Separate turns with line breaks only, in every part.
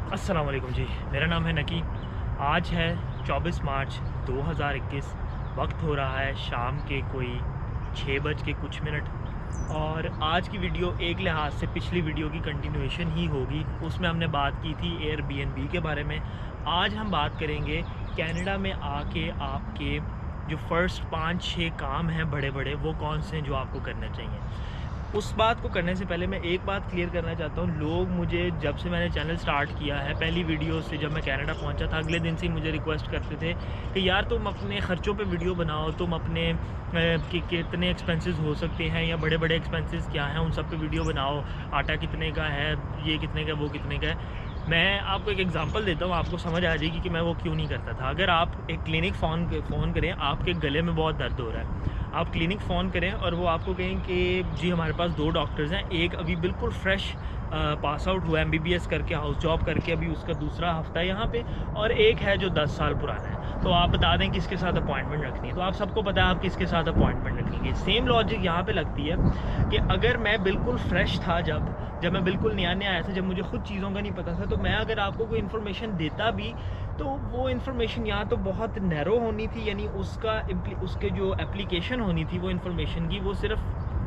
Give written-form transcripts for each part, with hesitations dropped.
अस्सलाम वालेकुम जी, मेरा नाम है नकी। आज है 24 मार्च 2021। वक्त हो रहा है शाम के कोई 6 बज के कुछ मिनट। और आज की वीडियो एक लिहाज से पिछली वीडियो की कंटिन्यूएशन ही होगी। उसमें हमने बात की थी एयरबीएनबी के बारे में। आज हम बात करेंगे कनाडा में आके आपके जो फ़र्स्ट 5-6 काम हैं बड़े बड़े, वो कौन से हैं जो आपको करने चाहिए। उस बात को करने से पहले मैं एक बात क्लियर करना चाहता हूँ। लोग मुझे जब से मैंने चैनल स्टार्ट किया है, पहली वीडियो से जब मैं कनाडा पहुँचा था, अगले दिन से ही मुझे रिक्वेस्ट करते थे कि यार तुम अपने ख़र्चों पे वीडियो बनाओ, तुम अपने कि कितने एक्सपेंसेस हो सकते हैं या बड़े बड़े एक्सपेंसेस क्या हैं उन सब पे वीडियो बनाओ। आटा कितने का है, ये कितने का, वो कितने का है। मैं आपको एक एग्जांपल देता हूँ, आपको समझ आ जाएगी कि मैं वो क्यों नहीं करता था। अगर आप एक क्लिनिक फ़ोन करें, आपके गले में बहुत दर्द हो रहा है, आप क्लिनिक फ़ोन करें और वो आपको कहें कि जी हमारे पास 2 डॉक्टर्स हैं, एक अभी बिल्कुल फ्रेश पास आउट हुआ एमबीबीएस करके, हाउस जॉब करके, अभी उसका दूसरा हफ्ता है यहाँ पे, और एक है जो 10 साल पुराना है, तो आप बता दें किसके साथ अपॉइंटमेंट रखनी है। तो आप सबको पता है आप किसके साथ अपॉइंटमेंट रखेंगे। सेम लॉजिक यहाँ पे लगती है कि अगर मैं बिल्कुल फ्रेश था, जब मैं बिल्कुल नया आया था, जब मुझे खुद चीज़ों का नहीं पता था, तो मैं अगर आपको कोई इन्फॉर्मेशन देता भी, तो वो इन्फॉर्मेशन या तो बहुत नैरो होनी थी, यानी उसके जो एप्लीकेशन होनी थी वो इन्फॉर्मेशन की, वो सिर्फ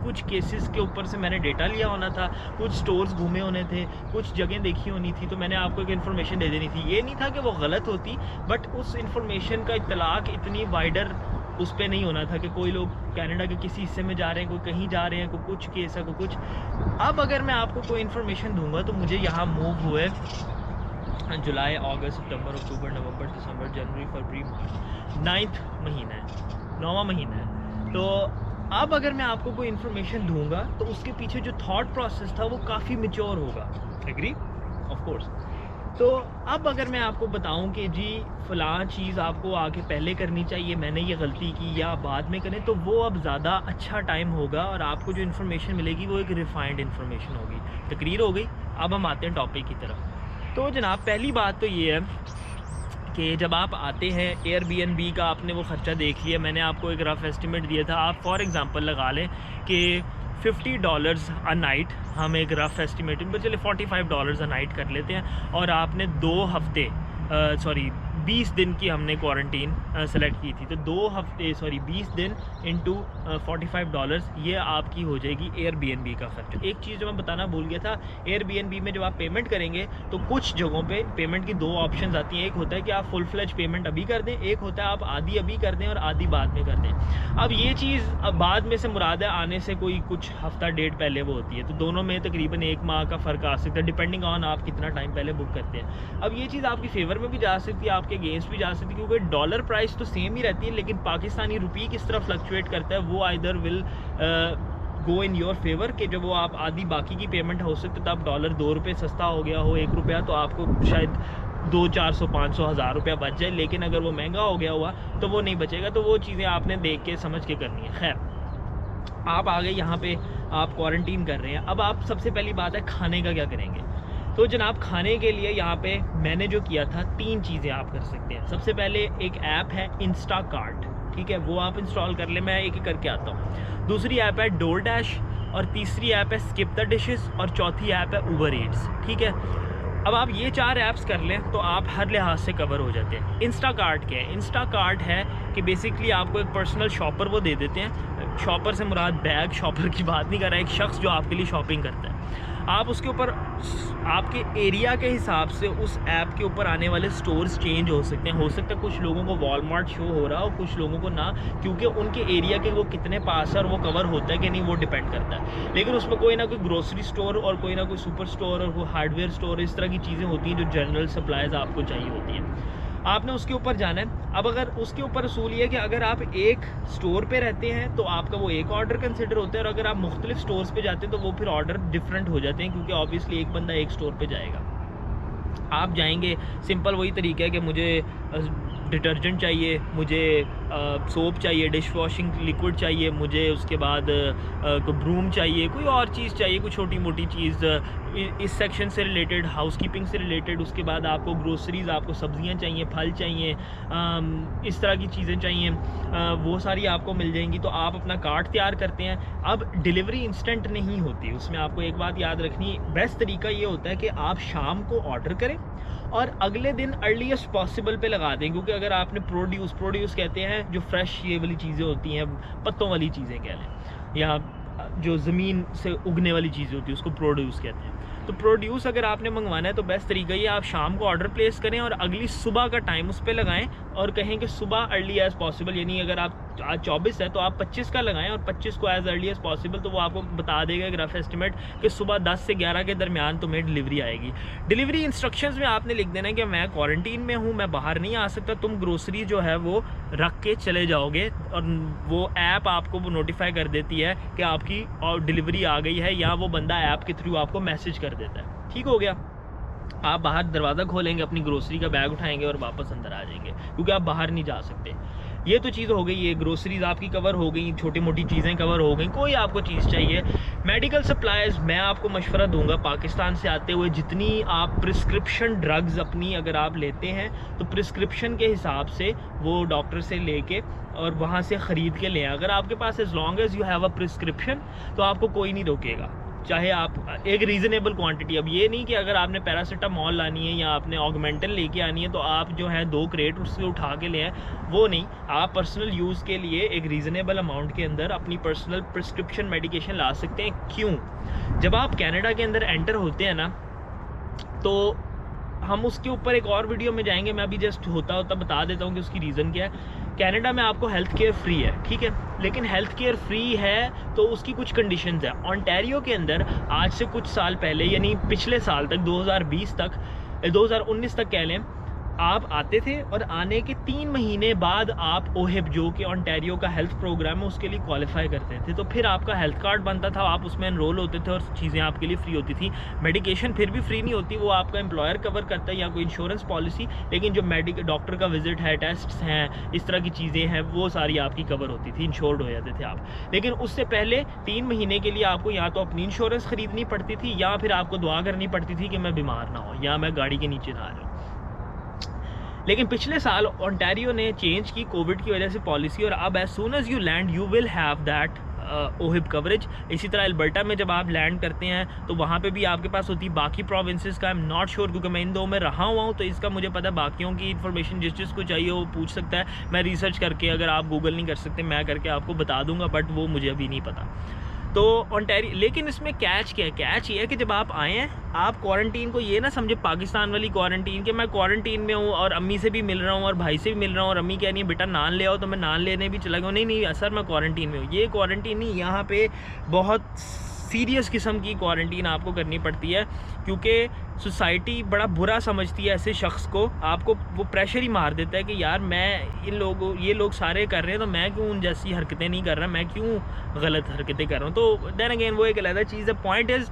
कुछ केसेस के ऊपर से मैंने डेटा लिया होना था, कुछ स्टोर्स घूमे होने थे, कुछ जगह देखी होनी थी, तो मैंने आपको एक इन्फॉर्मेशन दे देनी थी। ये नहीं था कि वो गलत होती, बट उस इन्फॉर्मेशन का इतलाक इतनी वाइडर उस पर नहीं होना था कि कोई लोग कनाडा के किसी हिस्से में जा रहे हैं, कोई कहीं जा रहे हैं, कोई कुछ केस है, कोई कुछ। अब अगर मैं आपको कोई इन्फॉर्मेशन दूंगा तो मुझे यहाँ मूव हुए जुलाई, अगस्त, सितंबर, अक्टूबर, नवंबर, दिसंबर, जनवरी, फरवरी, मार्च, 9वां महीना है, 9वां महीना है। तो अब अगर मैं आपको कोई इन्फॉर्मेशन दूंगा तो उसके पीछे जो थॉट प्रोसेस था वो काफ़ी मैच्योर होगा। एग्री? Of course. तो अब अगर मैं आपको बताऊं कि जी फ़लाँ चीज़ आपको आगे पहले करनी चाहिए, मैंने ये गलती की, या बाद में करें, तो वो अब ज़्यादा अच्छा टाइम होगा और आपको जो इन्फॉर्मेशन मिलेगी वो एक रिफाइंड इन्फॉर्मेशन होगी। तकरीर हो गई। अब हम आते हैं टॉपिक की तरफ। तो जनाब, पहली बात तो ये है कि जब आप आते हैं एयरबीएनबी का, आपने वो ख़र्चा देख लिया, मैंने आपको एक रफ़ एस्टिमेट दिया था। आप फॉर एग्ज़ाम्पल लगा लें कि $50 अ नाइट, हम एक रफ़ एस्टिमेट में चले $45 अ नाइट कर लेते हैं, और आपने 2 हफ़्ते 20 दिन की हमने क्वारंटीन सेलेक्ट की थी, तो 2 हफ़्ते 20 दिन इंटू $45 ये आपकी हो जाएगी एयरबीएनबी का खर्च। एक चीज़ जो मैं बताना भूल गया था, एयरबीएनबी में जब आप पेमेंट करेंगे तो कुछ जगहों पे पेमेंट की 2 ऑप्शंस आती हैं। एक होता है कि आप फुल फ्लेज पेमेंट अभी कर दें, एक होता है आप आधी अभी कर दें और आधी बाद में कर दें। अब ये चीज़ अब बाद में से मुराद है आने से कोई कुछ हफ्ता डेढ़ पहले वो होती है, तो दोनों में तकरीबन 1 माह का फ़र्क आ सकता है, डिपेंडिंग ऑन आप कितना टाइम पहले बुक करते हैं। अब ये चीज़ आपकी फेवर में भी जा सकती है, आपके अगेंस्ट भी जा सकती है, क्योंकि डॉलर प्राइस तो सेम ही रहती है, लेकिन पाकिस्तानी रुपये किस तरह फ्लक्चुएट करता है वो either will go in your favour, कि जब वो आप आधी बाकी की पेमेंट हो सकती है, तब डॉलर 2 रुपये सस्ता हो गया हो, 1 रुपया, तो आपको शायद 200, 400, 500, 1000 रुपया बच जाए। लेकिन अगर वो महंगा हो गया हुआ तो वो नहीं बचेगा। तो वो चीज़ें आपने देख के समझ के करनी है। खैर, आप आ गए यहाँ पे, आप क्वारंटीन कर रहे हैं। अब आप सबसे पहली बात है खाने का क्या करेंगे। तो जनाब, खाने के लिए यहाँ पे मैंने जो किया था, 3 चीज़ें आप कर सकते हैं। सबसे पहले एक ऐप है इंस्टाकार्ट, ठीक है, वो आप इंस्टॉल कर ले, मैं एक एक करके आता हूँ। दूसरी ऐप है डोरडैश, और तीसरी ऐप है स्किप द डिशेस, और चौथी ऐप है उबर ईट्स, ठीक है। अब आप ये 4 ऐप्स कर लें तो आप हर लिहाज से कवर हो जाते हैं। इंस्टाकार्ट क्या है? इंस्टाकार्ट है कि बेसिकली आपको एक पर्सनल शॉपर वो दे देते हैं। शॉपर से मुराद बैग शॉपर की बात नहीं कर रहा है, एक शख्स जो आपके लिए शॉपिंग करता है। आप उसके ऊपर आपके एरिया के हिसाब से उस ऐप के ऊपर आने वाले स्टोर्स चेंज हो सकते हैं। हो सकता है कुछ लोगों को वॉलमार्ट शो हो रहा हो, कुछ लोगों को ना, क्योंकि उनके एरिया के वो कितने पास है और वो कवर होता है कि नहीं, वो डिपेंड करता है। लेकिन उसमें कोई ना कोई ग्रोसरी स्टोर और कोई ना कोई सुपर स्टोर और कोई हार्डवेयर स्टोर, इस तरह की चीज़ें होती हैं जो जनरल सप्लाईज आपको चाहिए होती हैं। आपने उसके ऊपर जाना है। अब अगर उसके ऊपर असूल ये है कि अगर आप एक स्टोर पे रहते हैं तो आपका वो एक ऑर्डर कंसिडर होता है, और अगर आप मुख्तलिफ स्टोर्स पे जाते हैं तो वो फिर ऑर्डर डिफरेंट हो जाते हैं, क्योंकि ऑब्वियसली एक बंदा एक स्टोर पे जाएगा। आप जाएंगे, सिंपल वही तरीका है कि मुझे डिटर्जेंट चाहिए, मुझे सोप चाहिए, डिश वॉशिंग लिक्विड चाहिए, मुझे उसके बाद कोई ब्रूम चाहिए, कोई और चीज़ चाहिए, कोई छोटी मोटी चीज़ इस सेक्शन से रिलेटेड, हाउसकीपिंग से रिलेटेड। उसके बाद आपको ग्रोसरीज़, आपको सब्जियां चाहिए, फल चाहिए, इस तरह की चीज़ें चाहिए, वो सारी आपको मिल जाएंगी। तो आप अपना कार्ट तैयार करते हैं। अब डिलीवरी इंस्टेंट नहीं होती, उसमें आपको एक बात याद रखनी, बेस्ट तरीका ये होता है कि आप शाम को ऑर्डर करें और अगले दिन अर्लीस्ट पॉसिबल पे लगा दें। क्योंकि अगर आपने प्रोड्यूस कहते हैं जो फ्रेश ये वाली चीज़ें होती हैं, पत्तों वाली चीज़ें कह लें, या जो ज़मीन से उगने वाली चीज़ें होती है उसको प्रोड्यूस कहते हैं। तो प्रोड्यूस अगर आपने मंगवाना है तो बेस्ट तरीका ये, आप शाम को ऑर्डर प्लेस करें और अगली सुबह का टाइम उस पर लगाएं और कहें कि सुबह अर्ली एज़ पॉसिबल, यानी अगर आप आज 24 है तो आप 25 का लगाएं और 25 को एज़ अर्ली एज़ पॉसिबल, तो वो आपको बता देगा एक रफ एस्टिमेट कि सुबह 10 से 11 के दरमियान तुम्हें डिलीवरी आएगी। डिलीवरी इंस्ट्रक्शंस में आपने लिख देना है कि मैं क्वारंटीन में हूँ, मैं बाहर नहीं आ सकता, तुम ग्रोसरी जो है वो रख के चले जाओगे, और वो ऐप आपको वो नोटिफाई कर देती है कि आपकी और डिलीवरी आ गई है, या वो बंदा ऐप के थ्रू आपको मैसेज कर देता है। ठीक हो गया, आप बाहर दरवाज़ा खोलेंगे, अपनी ग्रोसरी का बैग उठाएंगे और वापस अंदर आ जाएंगे, क्योंकि आप बाहर नहीं जा सकते। ये तो चीज़ हो गई, ये ग्रोसरीज आपकी कवर हो गई, छोटी मोटी चीज़ें कवर हो गई। कोई आपको चीज़ चाहिए, मेडिकल सप्लाईज, मैं आपको मशवरा दूंगा पाकिस्तान से आते हुए, जितनी आप प्रिस्क्रिप्शन ड्रग्स अपनी अगर आप लेते हैं तो प्रिस्क्रिप्शन के हिसाब से वो डॉक्टर से लेके और वहाँ से ख़रीद के लें। अगर आपके पास as long as you have a prescription तो आपको कोई नहीं रोकेगा, चाहे आप एक रीज़नेबल क्वांटिटी। अब ये नहीं कि अगर आपने पैरासीटामॉल लानी है या आपने ऑगमेंटन लेके आनी है तो आप जो है 2 क्रेट उससे उठा के ले आए, वो नहीं। आप पर्सनल यूज़ के लिए एक रीज़नेबल अमाउंट के अंदर अपनी पर्सनल प्रिस्क्रिप्शन मेडिकेशन ला सकते हैं। क्यों? जब आप कनाडा के अंदर एंटर होते हैं ना, तो हम उसके ऊपर एक और वीडियो में जाएंगे, मैं अभी जस्ट होता बता देता हूँ कि उसकी रीज़न क्या है। कनाडा में आपको हेल्थ केयर फ्री है, ठीक है, लेकिन हेल्थ केयर फ्री है तो उसकी कुछ कंडीशंस है। ओंटारियो के अंदर आज से कुछ साल पहले, यानी पिछले साल तक 2020 तक 2019 तक कह लें, आप आते थे और आने के 3 महीने बाद आप ओहिब, जो कि ओंटारियो का हेल्थ प्रोग्राम है, उसके लिए क्वालिफाई करते थे। तो फिर आपका हेल्थ कार्ड बनता था, आप उसमें एनरोल होते थे और चीज़ें आपके लिए फ्री होती थी। मेडिकेशन फिर भी फ्री नहीं होती, वो आपका एम्प्लॉयर कवर करता है या कोई इंश्योरेंस पॉलिसी, लेकिन जो डॉक्टर का विजिट है, टेस्ट्स हैं, इस तरह की चीज़ें हैं, वो सारी आपकी कवर होती थी, इंश्योर्ड हो जाते थे आप। लेकिन उससे पहले 3 महीने के लिए आपको या तो अपनी इंश्योरेंस ख़रीदनी पड़ती थी या फिर आपको दुआ करनी पड़ती थी कि मैं बीमार ना हो या मैं गाड़ी के नीचे ना आ जाऊँ। लेकिन पिछले साल ओंटारियो ने चेंज की कोविड की वजह से पॉलिसी, और अब as soon as you land you will have that OHIP coverage. इसी तरह अल्बर्टा में जब आप लैंड करते हैं तो वहाँ पे भी आपके पास होती है। बाकी प्रोविंसेस का आई एम नॉट श्योर, क्योंकि मैं इन 2 में रहा हुआ हूँ, तो इसका मुझे पता है। बाकियों की इन्फॉर्मेशन जिस जिसको चाहिए वो पूछ सकता है, मैं रिसर्च करके, अगर आप गूगल नहीं कर सकते मैं करके आपको बता दूंगा, बट वो मुझे अभी नहीं पता। तो ओंटारियो, लेकिन इसमें कैच क्या है? कैच ये है कि जब आप आए हैं, आप क्वारंटीन को ये ना समझे पाकिस्तान वाली क्वारंटीन कि मैं क्वारंटीन में हूँ और अम्मी से भी मिल रहा हूँ और भाई से भी मिल रहा हूँ और अम्मी कह रही है बेटा नान ले आओ तो मैं नान लेने भी चला गया। नहीं सर, मैं क्वारंटीन में हूँ। ये क्वारंटीन नहीं, यहाँ पे बहुत सीरियस किस्म की क्वारंटीन आपको करनी पड़ती है, क्योंकि सोसाइटी बड़ा बुरा समझती है ऐसे शख्स को। आपको वो प्रेशर ही मार देता है कि यार मैं ये लोग सारे कर रहे हैं तो मैं क्यों उन जैसी हरकतें नहीं कर रहा, मैं क्यों गलत हरकतें कर रहा हूँ। तो देन अगेन वो एक अलग चीज़ है। पॉइंट इज़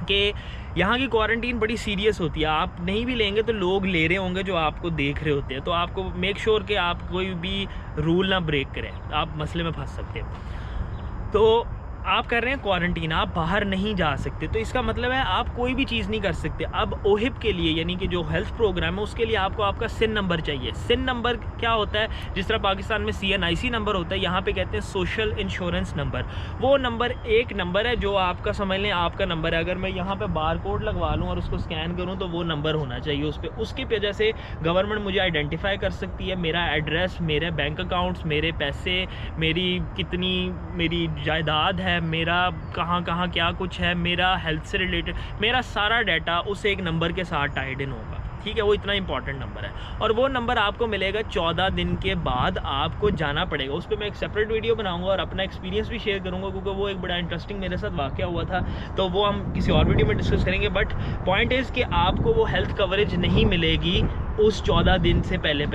कि यहाँ की क्वारंटीन बड़ी सीरियस होती है। आप नहीं भी लेंगे तो लोग ले रहे होंगे जो आपको देख रहे होते हैं, तो आपको मेक श्योर कि आप कोई भी रूल ना ब्रेक करें, आप मसले में फंस सकते हैं। तो आप कर रहे हैं क्वारंटीन, आप बाहर नहीं जा सकते, तो इसका मतलब है आप कोई भी चीज़ नहीं कर सकते। अब ओहिब के लिए, यानी कि जो हेल्थ प्रोग्राम है, उसके लिए आपको आपका सिन नंबर चाहिए। सिन नंबर क्या होता है? जिस तरह पाकिस्तान में CNIC नंबर होता है, यहाँ पे कहते हैं सोशल इंश्योरेंस नंबर। वो नंबर एक नंबर है जो आपका, समझ लें आपका नंबर है। अगर मैं यहाँ पे बार कोड लगवा लूँ और उसको स्कैन करूँ तो वो नंबर होना चाहिए उस पर। उसकी वजह से गवर्नमेंट मुझे आइडेंटिफाई कर सकती है, मेरा एड्रेस, मेरे बैंक अकाउंट्स, मेरे पैसे, मेरी कितनी मेरी जायदाद है, मेरा कहाँ कहाँ क्या कुछ है, मेरा हेल्थ से रिलेटेड मेरा सारा डाटा उस एक नंबर के साथ टाइड इन होगा। ठीक है, वो इतना इंपॉर्टेंट नंबर है और वो नंबर आपको मिलेगा 14 दिन के बाद आपको जाना पड़ेगा। उस पर मैं एक सेपरेट वीडियो बनाऊंगा और अपना एक्सपीरियंस भी शेयर करूंगा, क्योंकि वो एक बड़ा इंटरेस्टिंग मेरे साथ वाक़या हुआ था, तो वो हम किसी और वीडियो में डिस्कस करेंगे। बट पॉइंट इज़ कि आपको वो हेल्थ कवरेज नहीं मिलेगी उस 14 दिन से पहले।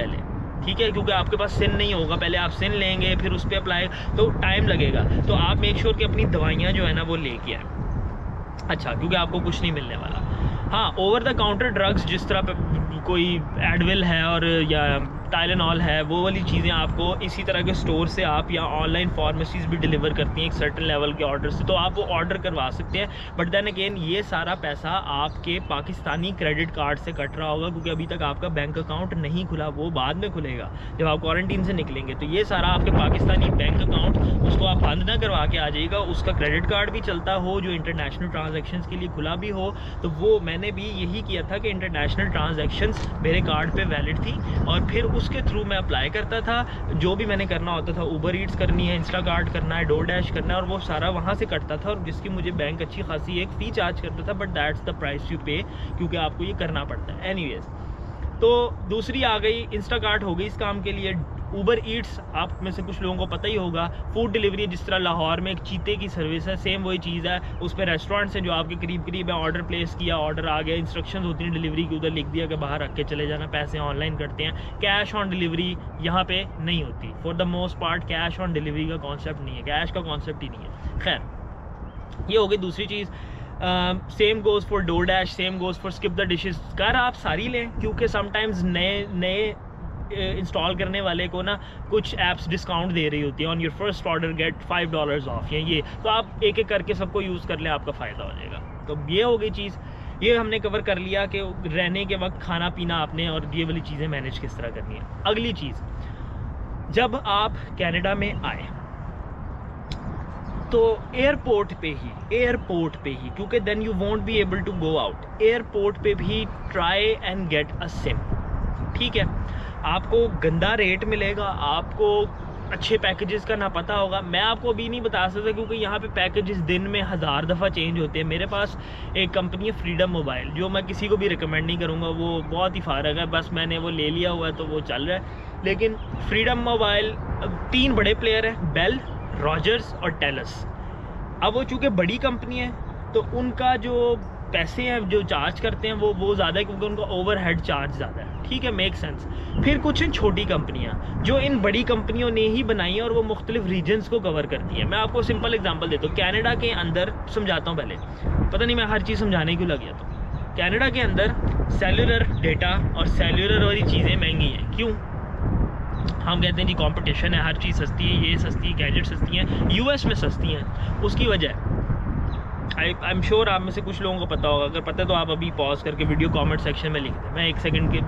ठीक है, क्योंकि आपके पास सिन नहीं होगा। पहले आप सिन लेंगे, फिर उस पर अप्लाई, तो टाइम लगेगा। तो आप मेक श्योर कि अपनी दवाइयाँ जो है ना वो लेके आए। अच्छा, क्योंकि आपको कुछ नहीं मिलने वाला। हाँ, ओवर द काउंटर ड्रग्स, जिस तरह कोई एडविल है और या टाइलेनॉल है, वो वाली चीज़ें आपको इसी तरह के स्टोर से आप या ऑनलाइन फार्मेसीज़ भी डिलीवर करती हैं एक सर्टेन लेवल के ऑर्डर से, तो आप वो ऑर्डर करवा सकते हैं। बट देन अगेन ये सारा पैसा आपके पाकिस्तानी क्रेडिट कार्ड से कट रहा होगा, क्योंकि अभी तक आपका बैंक अकाउंट नहीं खुला, वो बाद में खुलेगा जब आप क्वारंटीन से निकलेंगे। तो ये सारा आपके पाकिस्तानी बैंक अकाउंट, उसको आप बंद ना करवा के आ जाइएगा। उसका क्रेडिट कार्ड भी चलता हो जो इंटरनेशनल ट्रांजैक्शंस के लिए खुला भी हो, तो वो मैंने भी यही किया था कि इंटरनेशनल ट्रांजैक्शंस मेरे कार्ड पे वैलिड थी और फिर उसके थ्रू मैं अप्लाई करता था। जो भी मैंने करना होता था, उबर ईट्स करनी है, इंस्टाकार्ट करना है, डोरडैश करना है, और वो सारा वहाँ से कटता था, और जिसकी मुझे बैंक अच्छी खासी एक फ़ी चार्ज करता था, but that's the price you पे, क्योंकि आपको ये करना पड़ता है। एनीवेज, तो दूसरी आ गई इंस्टाकार्ट हो गई इस काम के लिए। उबर ईट्स आप में से कुछ लोगों को पता ही होगा, फूड डिलीवरी, जिस तरह लाहौर में एक चीते की सर्विस है, सेम वही चीज़ है। उस पर रेस्टोरेंट्स हैं जो आपके करीब करीब है, ऑर्डर प्लेस किया, ऑर्डर आ गया, इंस्ट्रक्शंस होती हैं डिलीवरी की, उधर लिख दिया कि बाहर रख के चले जाना, पैसे ऑनलाइन करते हैं। कैश ऑन डिलीवरी यहाँ पे नहीं होती for the most part. Cash on delivery का कॉन्सेप्ट नहीं है, कैश का कॉन्सेप्ट ही नहीं है। खैर, ये हो गई दूसरी चीज़। Same goes for DoorDash, same goes for Skip the Dishes. कर आप सारी लें, क्योंकि समटाइम्स नए इंस्टॉल करने वाले को ना कुछ ऐप्स डिस्काउंट दे रही होती है, on your first order get $5 off, या ये तो आप एक एक करके सबको यूज़ कर लें, आपका फ़ायदा हो जाएगा। तो ये हो गई चीज़, ये हमने कवर कर लिया कि रहने के वक्त खाना पीना आपने और ये वाली चीज़ें मैनेज किस तरह करनी है। अगली चीज़, जब आप कनाडा में आए तो एयरपोर्ट पे ही, क्योंकि then you won't be able to go out, airport पे भी try and get a SIM. ठीक है, आपको गंदा रेट मिलेगा, आपको अच्छे पैकेजेस का ना पता होगा। मैं आपको अभी नहीं बता सकता, क्योंकि यहाँ पे पैकेजेस दिन में 1000 दफ़ा चेंज होते हैं। मेरे पास एक कंपनी है फ्रीडम मोबाइल, जो मैं किसी को भी रिकमेंड नहीं करूँगा, वो बहुत ही फारग है, बस मैंने वो ले लिया हुआ है तो वो चल रहा है। लेकिन फ्रीडम मोबाइल 3 बड़े प्लेयर हैं, बेल, रॉजर्स और टेलस। अब वो चूँकि बड़ी कंपनी है तो उनका जो पैसे हैं जो चार्ज करते हैं वो ज़्यादा है, क्योंकि उनका ओवरहेड चार्ज ज़्यादा है। ठीक है, मेक सेंस। फिर कुछ छोटी कंपनियां जो इन बड़ी कंपनियों ने ही बनाई हैं और वो मुख्तलिफ रीजन्स को कवर करती हैं। मैं आपको सिंपल एग्जांपल देता हूँ। कनाडा के अंदर समझाता हूँ, पहले पता नहीं मैं हर चीज़ समझाने क्यों लग गया। तो कनाडा के अंदर सेलुलर डेटा और सेलुलर वाली चीज़ें महंगी हैं। क्यों? हम कहते हैं जी कंपटीशन है, हर चीज़ सस्ती है, ये सस्ती है, गैजेट सस्ती हैं, यूएस में सस्ती हैं। उसकी वजह आई एम श्योर आप में से कुछ लोगों को पता होगा, अगर पता है तो आप अभी पॉज करके वीडियो कमेंट सेक्शन में लिख दें। मैं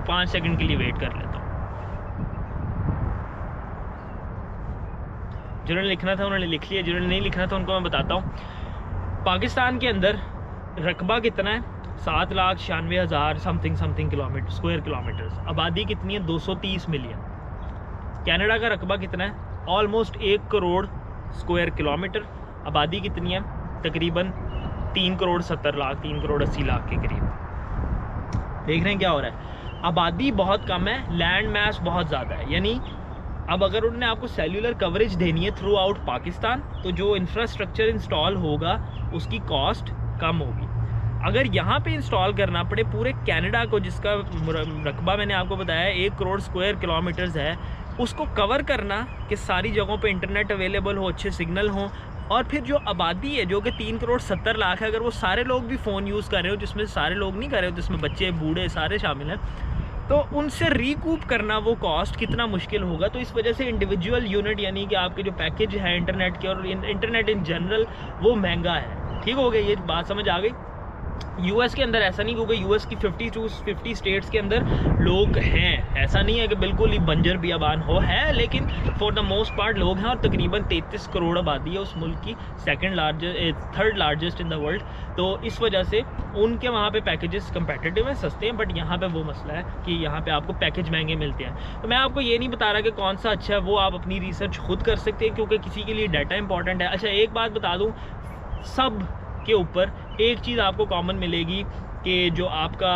5 सेकंड के लिए वेट कर लेता हूँ। जिन्होंने लिखना था उन्होंने लिख लिया, जिन्होंने नहीं लिखना था उनको मैं बताता हूँ। पाकिस्तान के अंदर रकबा कितना है? 7,96,000 समथिंग किलोमीटर, स्क्वायर किलोमीटर्स। आबादी कितनी है? 230 मिलियन। कनाडा का रकबा कितना है? Almost 1 crore square kilometre. आबादी कितनी है? तकरीबन 3 करोड़ 70 लाख, 3 करोड़ 80 लाख के करीब। देख रहे हैं क्या हो रहा है? आबादी बहुत कम है, लैंड मैस बहुत ज़्यादा है। यानी अब अगर उन्होंने आपको सेल्यूलर कवरेज देनी है थ्रू आउट पाकिस्तान, तो जो इंफ्रास्ट्रक्चर इंस्टॉल होगा उसकी कॉस्ट कम होगी। अगर यहाँ पे इंस्टॉल करना पड़े पूरे कनाडा को, जिसका रकबा मैंने आपको बताया 1 करोड़ स्क्वायर किलोमीटर्स है, उसको कवर करना कि सारी जगहों पे इंटरनेट अवेलेबल हो, अच्छे सिग्नल हो, और फिर जो आबादी है जो कि 3 करोड़ 70 लाख है, अगर वो सारे लोग भी फ़ोन यूज़ कर रहे हो, जिसमें सारे लोग नहीं कर रहे हो, जिसमें बच्चे बूढ़े सारे शामिल हैं, तो उनसे रिकूप करना वो कॉस्ट कितना मुश्किल होगा। तो इस वजह से इंडिविजुअल यूनिट यानी कि आपके जो पैकेज है इंटरनेट के और इंटरनेट इन जनरल वो महंगा है। ठीक हो गया, ये बात समझ आ गई। यूएस के अंदर ऐसा नहीं, क्योंकि यूएस की 50 स्टेट्स के अंदर लोग हैं, ऐसा नहीं है कि बिल्कुल ही बंजर बियाबान है, लेकिन फॉर द मोस्ट पार्ट लोग हैं, और तकरीबन 33 करोड़ आबादी है उस मुल्क की, third largest in the world. तो इस वजह से उनके वहाँ पे पैकेजेस कंपेटिटिव हैं, सस्ते हैं, बट यहाँ पे वो मसला है कि यहाँ पे आपको पैकेज महंगे मिलते हैं। तो मैं आपको ये नहीं बता रहा कि कौन सा अच्छा है, वो आप अपनी रिसर्च खुद कर सकते हैं, क्योंकि किसी के लिए डाटा इंपॉर्टेंट है। अच्छा, एक बात बता दूँ, सब के ऊपर एक चीज़ आपको कॉमन मिलेगी कि जो आपका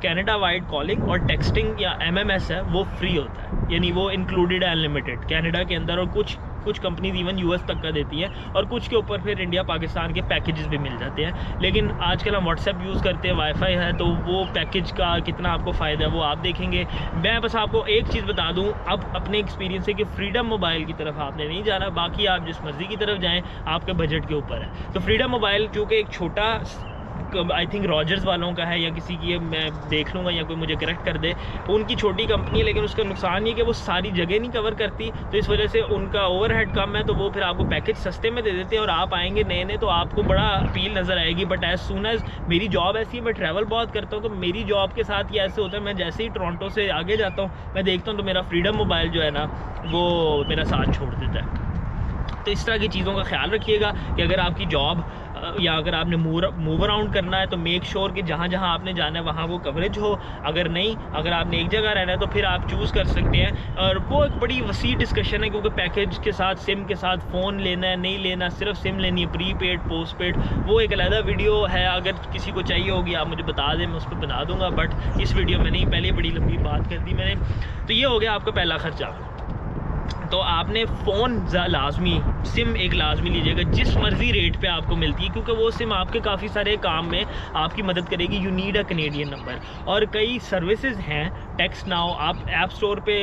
कनाडा वाइड कॉलिंग और टेक्सटिंग या MMS है वो फ्री होता है, यानी वो इंक्लूडेड है अनलिमिटेड कनाडा के अंदर, और कुछ कंपनीज इवन यूएस तक का देती है, और कुछ के ऊपर फिर इंडिया पाकिस्तान के पैकेजेस भी मिल जाते हैं। लेकिन आजकल हम व्हाट्सएप यूज़ करते हैं, वाईफाई है, तो वो पैकेज का कितना आपको फ़ायदा है वो आप देखेंगे। मैं बस आपको एक चीज़ बता दूं, अब अपने एक्सपीरियंस से, कि फ्रीडम मोबाइल की तरफ आपने नहीं जाना, बाकी आप जिस मर्ज़ी की तरफ जाएँ आपके बजट के ऊपर है। तो फ्रीडम मोबाइल चूँकि एक छोटा आई थिंक रॉजर्स वालों का है या किसी की, मैं देख लूँगा या कोई मुझे करेक्ट कर दे। उनकी छोटी कंपनी है, लेकिन उसका नुकसान ये कि वो सारी जगह नहीं कवर करती, तो इस वजह से उनका ओवरहेड कम है, तो वो फिर आपको पैकेज सस्ते में दे देते हैं और आप आएंगे नए नए तो आपको बड़ा अपील नज़र आएगी। बट एज सून एज मेरी जॉब ऐसी है, मैं ट्रैवल बहुत करता हूँ, तो मेरी जॉब के साथ ये ऐसे होता है, मैं जैसे ही टोरंटो से आगे जाता हूँ मैं देखता हूँ तो मेरा फ्रीडम मोबाइल जो है ना वो मेरा साथ छोड़ देता है। तो इस तरह की चीज़ों का ख्याल रखिएगा कि अगर आपकी जॉब या अगर आपने मूव अराउंड करना है तो मेक श्योर कि जहाँ जहाँ आपने जाना है वहाँ वो कवरेज हो। अगर नहीं, अगर आपने एक जगह रहना है तो फिर आप चूज़ कर सकते हैं। और वो एक बड़ी वसी डिस्कशन है, क्योंकि पैकेज के साथ सिम के साथ फ़ोन लेना है नहीं लेना, सिर्फ सिम लेनी है, प्रीपेड पोस्ट पेड, वो एक अलग वीडियो है। अगर किसी को चाहिए होगी आप मुझे बता दें, मैं उस पर बना दूँगा। बट इस वीडियो में नहीं, पहले बड़ी लंबी बात कर दी मैंने। तो ये हो गया आपका पहला खर्चा। तो आपने फ़ोन लाजमी, सिम एक लाजमी लीजिएगा जिस मर्ज़ी रेट पे आपको मिलती है, क्योंकि वो सिम आपके काफ़ी सारे काम में आपकी मदद करेगी। You need a Canadian number. और कई सर्विसेज हैं, टेक्स्ट नाउ, आप ऐप स्टोर पे,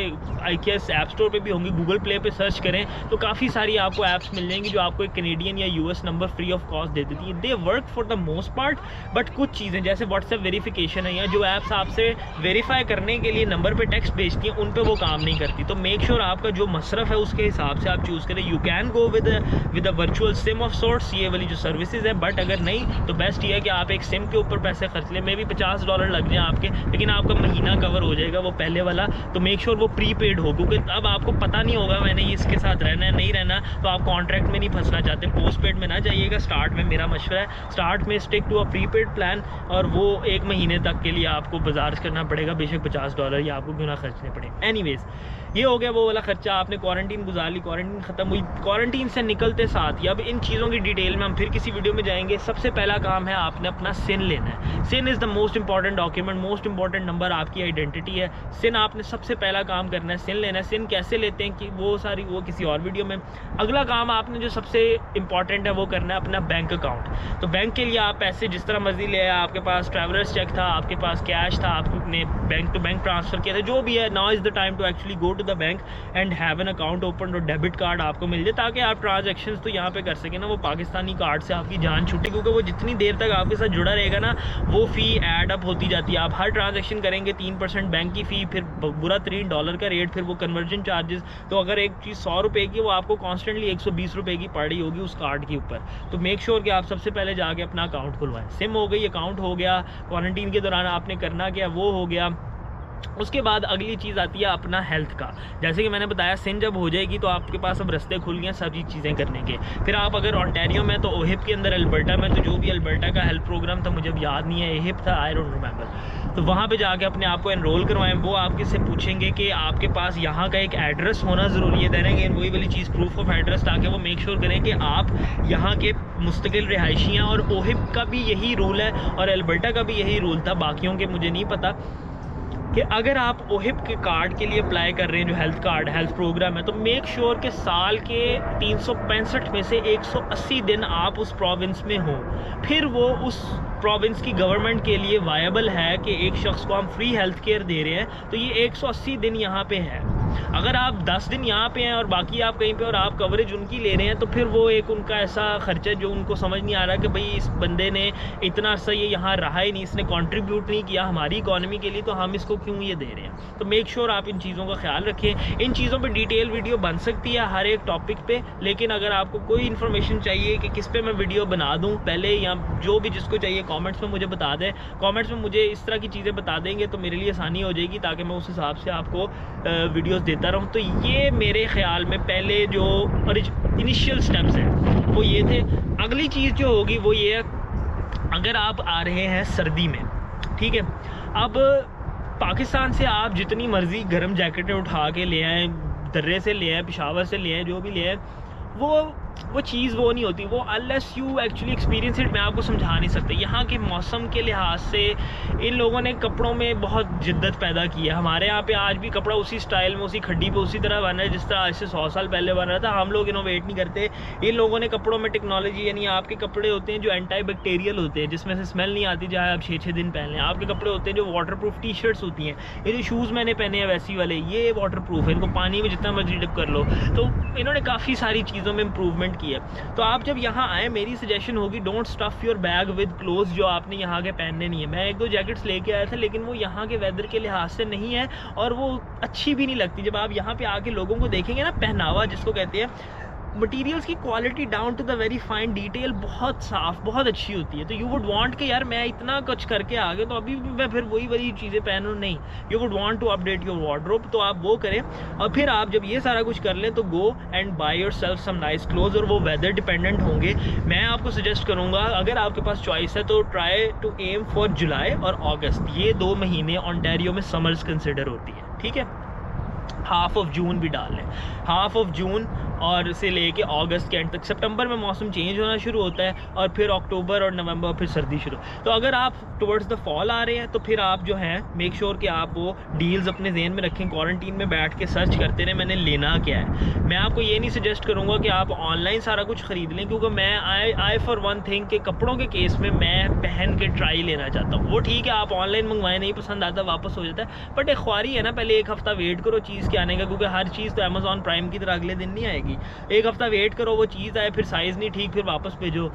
आई गेस ऐप स्टोर पे भी होंगी, गूगल प्ले पे सर्च करें तो काफ़ी सारी आपको ऐप्स मिल जाएंगी जो आपको एक कनेडियन या US number free of cost दे देती है। They work for the most part, but कुछ चीज़ें जैसे व्हाट्सएप वेरिफिकेशन है या जो ऐप्स आपसे वेरीफाई करने के लिए नंबर पे टेक्स्ट भेजती हैं, उन पे वो काम नहीं करती। तो मेक श्योर आपका जो मसरफ है उसके हिसाब से आप चूज़ करें। You can go with a virtual SIM of sorts, ये वाली जो सर्विसेज है। बट अगर नहीं तो बेस्ट ये है कि आप एक सिम के ऊपर पैसे खर्च लें, मे भी $50 लग जाए आपके, लेकिन आपका महीना कवर हो जाएगा वो पहले वाला। तो मेक श्योर वो प्रीपेड हो, क्योंकि अब आपको पता नहीं होगा मैंने इसके साथ रहना है नहीं रहना, तो आप कॉन्ट्रैक्ट में नहीं फंसना चाहते। पोस्ट पेड में ना जाइएगा स्टार्ट में, मेरा मशवरा है स्टार्ट में stick to a prepaid plan, और वो एक महीने तक के लिए आपको बाजार करना पड़ेगा, बेशक $50 या आपको क्यों ना खर्चने पड़े। एनीवेज, ये हो गया वो वाला खर्चा। आपने क्वारंटीन गुजार ली, क्वारंटीन ख़त्म हुई, क्वारंटीन से निकलते साथ ही अब इन चीज़ों की डिटेल में हम फिर किसी वीडियो में जाएंगे। सबसे पहला काम है आपने अपना सिन लेना है। SIN is the most important document, most important number आपकी आइडेंटिटी है। सिन आपने सबसे पहला काम करना है, सिन लेना है। सिन कैसे लेते हैं कि वो किसी और वीडियो में। अगला काम आपने जो सबसे इंपॉर्टेंट है वो करना है अपना बैंक अकाउंट। तो बैंक के लिए आप पैसे जिस तरह मर्जी ले आए, आपके पास ट्रैवलर्स चेक था, आपके पास कैश था, आपने बैंक टू बैंक ट्रांसफ़र किया था, जो भी है, now is the time to actually go to the bank and have an account open, और डेबिट कार्ड आपको मिल जाए ताकि आप ट्रांजैक्शंस तो यहाँ पे कर सकें ना। वो पाकिस्तानी कार्ड से आपकी जान छूटे, क्योंकि वो जितनी देर तक आपके साथ जुड़ा रहेगा ना वो फ़ी ऐड अप होती जाती है। आप हर ट्रांजैक्शन करेंगे 3% बैंक की फ़ी, फिर बुरा $3 का रेट, फिर वो कन्वर्जन चार्जेस। तो अगर एक चीज़ $100 की, वो आपको कॉन्स्टेंटली ₹120 की पड़ रही होगी उस कार्ड के ऊपर। तो मेक श्योर कि आप सबसे पहले जाके अपना अकाउंट खुलवाएं। सिम हो गई, अकाउंट हो गया, क्वारंटीन के दौरान आपने करना क्या वो हो गया। उसके बाद अगली चीज़ आती है अपना हेल्थ का। जैसे कि मैंने बताया, सिन जब हो जाएगी तो आपके पास अब रास्ते खुल गए सभी चीज़ें करने के। फिर आप अगर ओंटारियो में तो ओहिप के अंदर, अल्बर्टा में तो जो भी अल्बर्टा का हेल्थ प्रोग्राम था, मुझे अब याद नहीं है, एहिप था, आई डोंट रिमेंबर, तो वहाँ पे जाके अपने आप को एनरोल करवाएं। वो आपके से पूछेंगे कि आपके पास यहाँ का एक एड्रेस होना ज़रूरी है, देन अगेन वही वाली चीज़, प्रूफ ऑफ एड्रेस, ताकि वो मेक श्योर करें कि आप यहाँ के मुस्तकिल रिहायशी हैं। और ओहिप का भी यही रूल है और अल्बर्टा का भी यही रूल था, बाकियों के मुझे नहीं पता, कि अगर आप ओहिप के कार्ड के लिए अप्लाई कर रहे हैं, जो हेल्थ कार्ड हेल्थ प्रोग्राम है, तो मेक श्योर कि साल के 365 में से 180 दिन आप उस प्रोविंस में हो। फिर वो उस प्रोविंस की गवर्नमेंट के लिए वायबल है कि एक शख्स को हम फ्री हेल्थ केयर दे रहे हैं, तो ये 180 दिन यहाँ पे है। अगर आप 10 दिन यहाँ पे हैं और बाकी आप कहीं पे और आप कवरेज उनकी ले रहे हैं, तो फिर वो एक उनका ऐसा खर्चा जो उनको समझ नहीं आ रहा कि भाई इस बंदे ने इतना अर्सा ये यहाँ रहा ही नहीं, इसने कंट्रीब्यूट नहीं किया हमारी इकॉनमी के लिए, तो हम इसको क्यों ये दे रहे हैं। तो मेक श्योर आप इन चीज़ों का ख्याल रखें। इन चीज़ों पे डिटेल वीडियो बन सकती है हर एक टॉपिक पे, लेकिन अगर आपको कोई इन्फॉर्मेशन चाहिए कि किस पे मैं वीडियो बना दूँ पहले, या जो भी जिसको चाहिए कॉमेंट्स में मुझे बता दें। कॉमेंट्स में मुझे इस तरह की चीज़ें बता देंगे तो मेरे लिए आसानी हो जाएगी, ताकि मैं उस हिसाब से आपको वीडियोज़ देता रहूँ। तो ये मेरे ख्याल में पहले जो इनिशियल स्टेप्स हैं वो ये थे। अगली चीज़ जो होगी वो ये है, अगर आप आ रहे हैं सर्दी में, ठीक है, अब पाकिस्तान से आप जितनी मर्ज़ी गर्म जैकेटें उठा के ले आएँ, दर्रे से ले आएँ, पेशावर से ले आएँ, जो भी ले आएँ, वो चीज़ वो नहीं होती। वो unless you actually experience it, मैं आपको समझा नहीं सकता। यहाँ के मौसम के लिहाज से इन लोगों ने कपड़ों में बहुत जिद्दत पैदा की है। हमारे यहाँ पे आज भी कपड़ा उसी स्टाइल में, उसी खड्डी पे उसी तरह बन रहा है जिस तरह आज से 100 साल पहले बन रहा था। हम लोग इनोवेट नहीं करते। इन लोगों ने कपड़ों में टेक्नोलॉजी, यानी आपके कपड़े होते हैं जो एंटी बैक्टीरियल होते हैं, जिसमें से स्मेल नहीं आती, चाहे आप 6-6 दिन पहले। आपके कपड़े होते हैं जो वाटर प्रूफ टी शर्ट्स होती हैं, ये जो शूज़ मैंने पहने हैं वैसी वाले, ये वाटर प्रूफ है, इनको पानी में जितना मर्जी डिप कर लो। तो इन्होंने काफ़ी सारी चीज़ों में इम्प्रूवमेंट मूवमेंट की है। तो आप जब यहाँ आए, मेरी सजेशन होगी don't stuff your bag with clothes जो आपने यहाँ के पहनने नहीं है। मैं 1-2 जैकेट्स लेके आया था, लेकिन वो यहाँ के वेदर के लिहाज से नहीं है और वो अच्छी भी नहीं लगती। जब आप यहाँ पे आके लोगों को देखेंगे ना, पहनावा जिसको कहते हैं, मटेरियल्स की quality down to the very fine detail बहुत साफ़, बहुत अच्छी होती है। तो यू वुड वांट कि यार मैं इतना कुछ करके आ गया तो अभी भी मैं फिर वही चीज़ें पहनूँ, नहीं। You would want to update your wardrobe, तो आप वो करें। और फिर आप जब ये सारा कुछ कर लें तो go and buy yourself some nice clothes, और वो वेदर डिपेंडेंट होंगे। मैं आपको सजेस्ट करूँगा, अगर आपके पास चॉइस है तो ट्राई टू एम फॉर जुलाई और अगस्त। ये 2 महीने ओंटारियो में समर्स कंसिडर होती है, ठीक है। हाफ ऑफ जून भी डाल लें, हाफ ऑफ जून और से लेके अगस्त के एंड तक। सितंबर में मौसम चेंज होना शुरू होता है और फिर अक्टूबर और नवंबर फिर सर्दी शुरू। तो अगर आप टुवर्ड्स द फॉल आ रहे हैं तो फिर आप जो है मेक श्योर कि आप वो डील्स अपने जहन में रखें। क्वारंटीन में बैठ के सर्च करते रहें मैंने लेना क्या है। मैं आपको ये नहीं सजेस्ट करूँगा कि आप ऑनलाइन सारा कुछ ख़रीद लें, क्योंकि मैं आई फॉर वन थिंग कि कपड़ों के केस में मैं पहन के ट्राई लेना चाहता हूँ। वो ठीक है, आप ऑनलाइन मंगवाएं, नहीं पसंद आता वापस हो जाता है, बट एक ख्वारी है ना, पहले 1 हफ़्ता वेट करो चीज़ के आने का, क्योंकि हर चीज़ तो अमेज़ॉन प्राइम की तरह अगले दिन नहीं आएगी। 1 हफ़्ता वेट करो, वो चीज़ आए, फिर साइज़ नहीं ठीक, फिर वापस भेजो,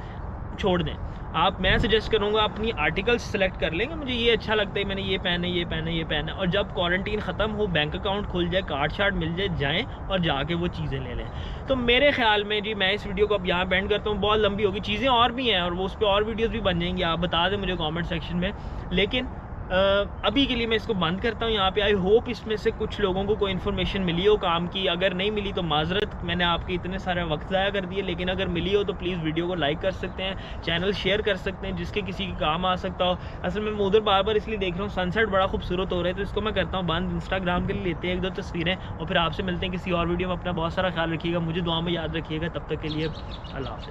छोड़ दें। आप, मैं सजेस्ट करूँगा अपनी आर्टिकल्स सेलेक्ट कर लेंगे, मुझे ये अच्छा लगता है, मैंने ये पहने, ये पहने, ये पहने, और जब क्वारंटीन ख़त्म हो, बैंक अकाउंट खुल जाए, कार्ड शार्ड मिल जाए, जाएँ और जाके वो चीज़ें ले लें। तो मेरे ख्याल में जी, मैं इस वीडियो को अब यहाँ बैंड करता हूँ, बहुत लंबी होगी, चीज़ें और भी हैं और वो उस पर और वीडियोज़ भी बन जाएंगी, आप बता दें मुझे कॉमेंट सेक्शन में। लेकिन अभी के लिए मैं इसको बंद करता हूँ यहाँ पे। आई होप इसमें से कुछ लोगों को कोई इन्फॉर्मेशन मिली हो काम की। अगर नहीं मिली तो माजरत, मैंने आपके इतने सारे वक्त ज़ाया कर दिए, लेकिन अगर मिली हो तो प्लीज़ वीडियो को लाइक कर सकते हैं, चैनल शेयर कर सकते हैं जिसके किसी के काम आ सकता हो। असल में मैं उधर बार बार इसलिए देख रहा हूँ, सनसेट बड़ा खूबसूरत हो रहा है, तो इसको मैं करता हूँ बंद। इंस्टाग्राम के लिए लेते हैं 1-2 तस्वीरें और फिर आपसे मिलते हैं किसी और वीडियो में। अपना बहुत सारा ख्याल रखिएगा, मुझे दुआ में याद रखिएगा। तब तक के लिए अल्लाह हाफ़िज़।